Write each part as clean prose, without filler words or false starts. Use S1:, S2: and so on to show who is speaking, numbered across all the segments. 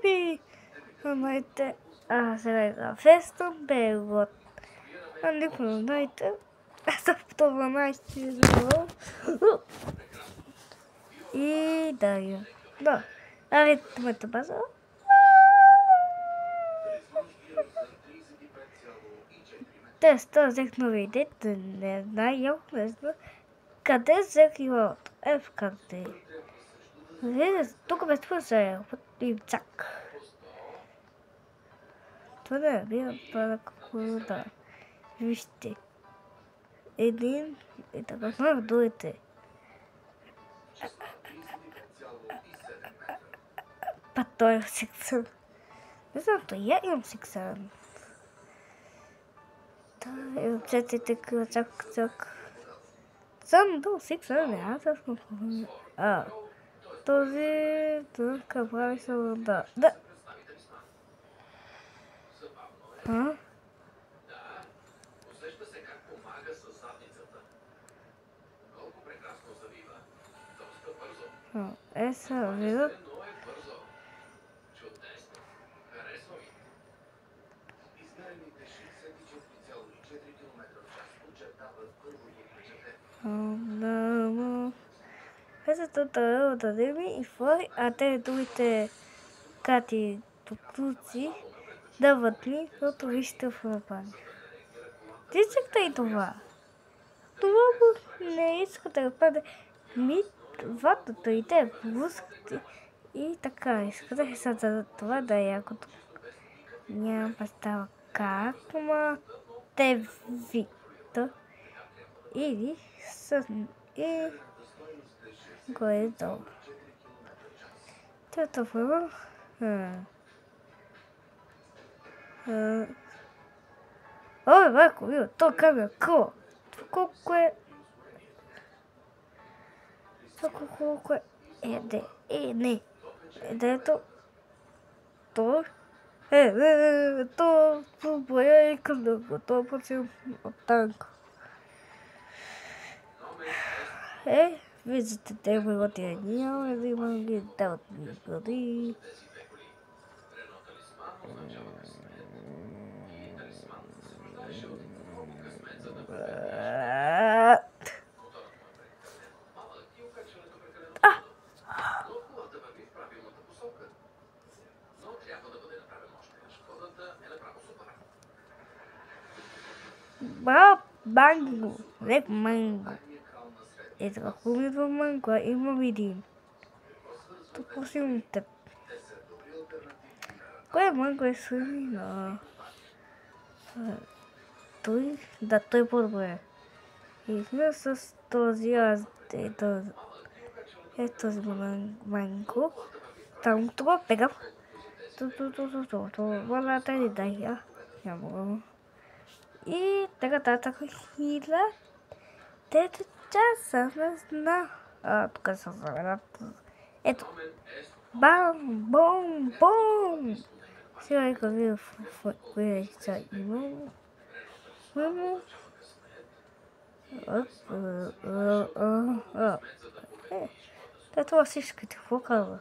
S1: Baby! Han heter Festen Begot. Han liknar United. Aceptou o United de novo. E daí? Não. A gente passou. Testa teknoloji не къде всеки от къде. Тук без това се и чак. Това да е бил какво да. Вижте. Един и така много дуете. Па той е сексуален. Не знам, то я имам сексуален. Да, и обчете така, чак. Съм до сексуален, аз съм този тук прави само да. Essa viu? Não. Essa tutorial da Demi e foi até duite Кати тук-туци дават ми, защото вижте в напани. Ти искате и това. Това не искате да паде ми ватата и те блускате и така. Искате за това да е якото. Няма представа как, ма те вита или с и го е долу. Това първо. Ой, майко, вие, то камера, какво? Колко е? Колко е? Не. Ето. То. То боя и към да го, то почим от танка. Виждате, те бъдат и няма да имам ги дават ми годи. Mango, red mango. Ito kumito mango ima vidin. Tupo si untep. Кое манго е сумина? Той е по-добре. И сме с този този манго. Там това пегам. Това тази дай. Няма. И така хила. Тето часа не зна. Тук са заверят. Ето. Бом. Сега е къде кое са имам. Това всичките, какво казва?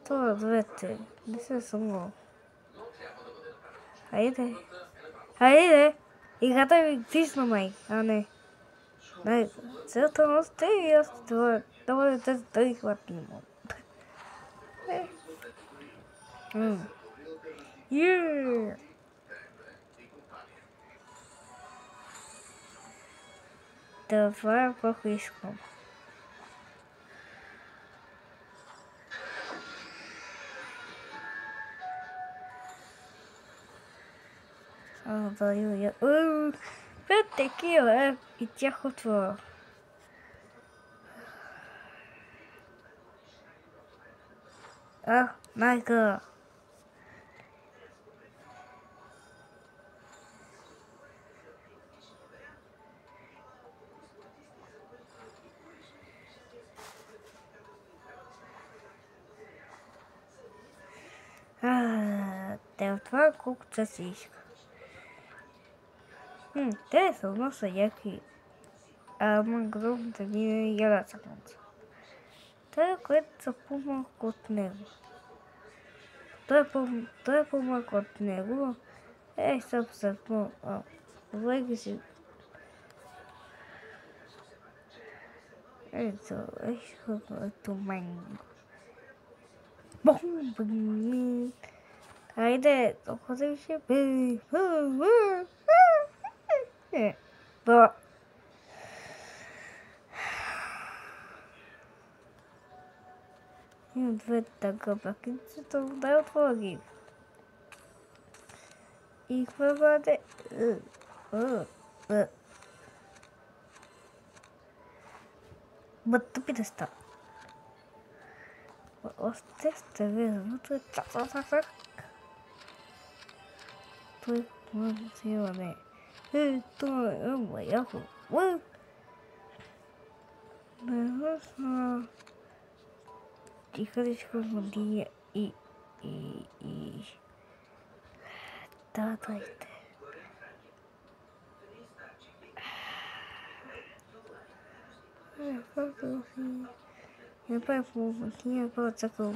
S1: Това двете, не се само. Хайде! Играта ми тисна, май, а не. Целта носи и аз това да тези хватни му. Това е колко искам. Пет такива и тях отвора. Майка. Те от това колкото си иска. Те са носа яки. Ама гром да ни яда съкнат. което са по-малко от него. Той е по-малко от него. Събствено. Влаги си. Ето манго. Бум! Хайде, доходим ще бе. Да. Имам две така бакинцата, дай отвори. И какво бъде? Тъпи да ста. Още сте вътре. Той може да има не. Той е яко. Тихо води и дайте. Я поехал, я поцакал.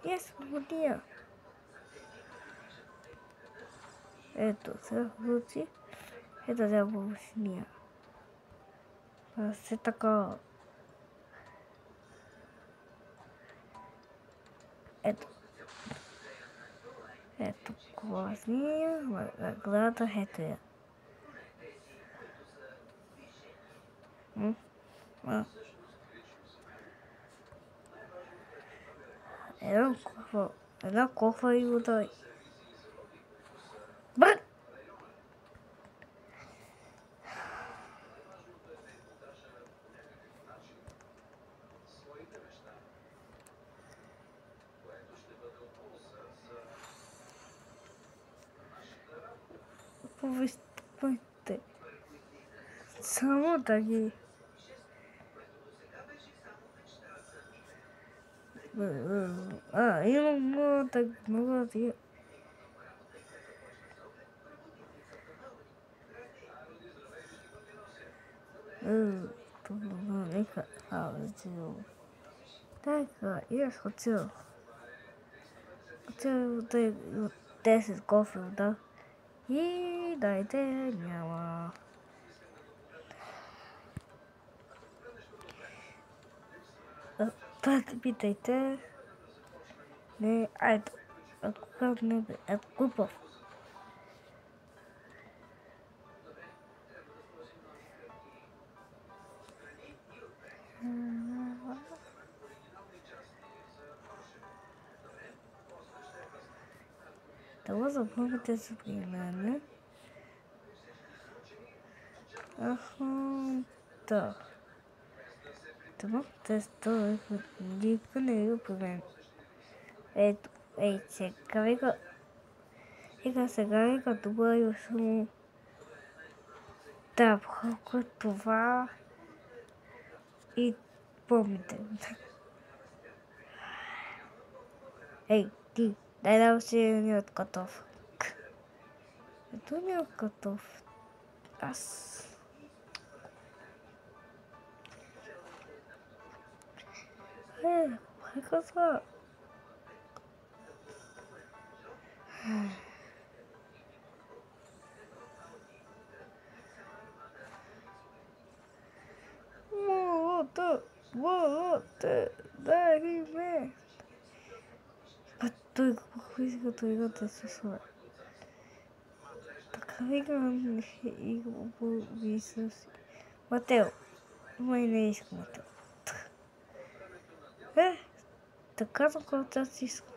S1: Yes, води. Ето, сега случи. Ето да го сния. Все така. Ето. Ето, класния. Гледата, ето я. Една кофа и вода. Бър! Повестите. Само да ги... имам много да ги... Нека хотел. Така, я хотел. Хотел да е 10 кофе, да. И дайте няма. Так, питайте. Не, айде. Кога не бе, глупав. Това запомните за приемане. Да. Това тесто е дипка не е определен. Ето, сега вика добавя само тапха, това и помните. Ти, дай да си не от готов. Ето не от готов. Аз. Казва. Моята, дай ме. Той какво иска той да се слава. Така викам и го повиса си. Матео, май не иска Матео. Така за колко си иска.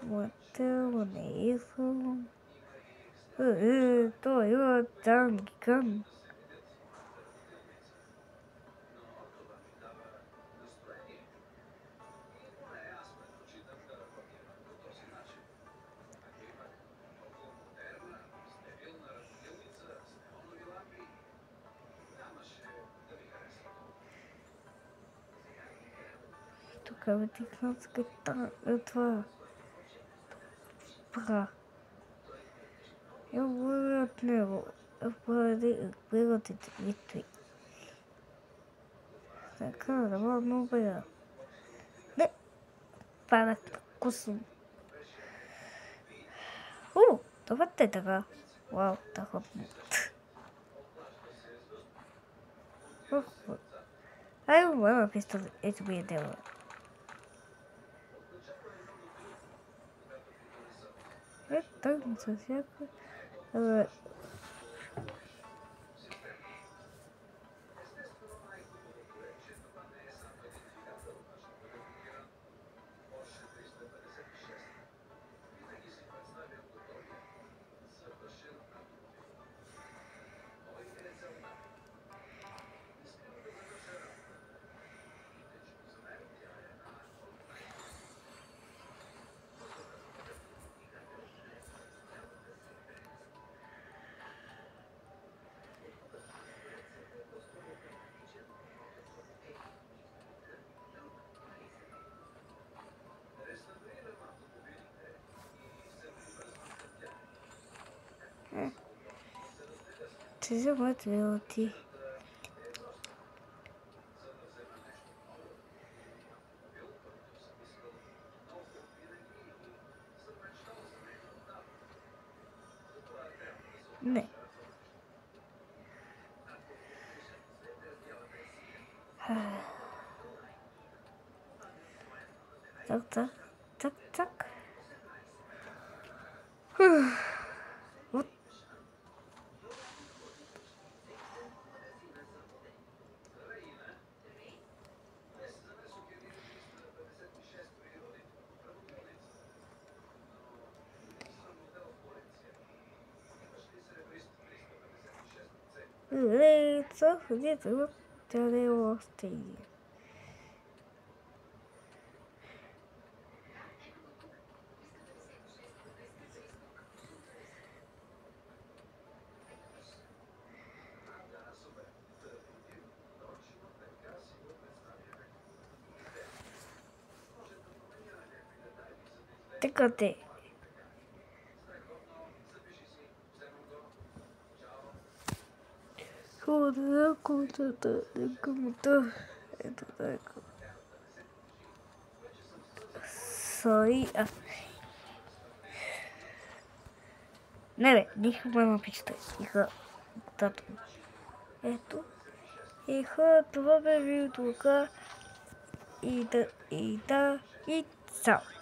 S1: Матео не искам. Той е там гиган. Тук бе ти кнопката е това. Пра. Я говоря nuevo puede juego de Victory. Cada no vea. Ne para kusum.どうやってたか。わお、だか。I will wear a pistol. It's weird. Don't so this is what reality. Ne. Tak tak tak tak. What? So forget to tell they will stay. てかて。そうだな、こうだった。で、組むと、誰か。そうい、あ。9, dije bueno, pista, hija, tato. Hija, tu va a beber tu acá y chao.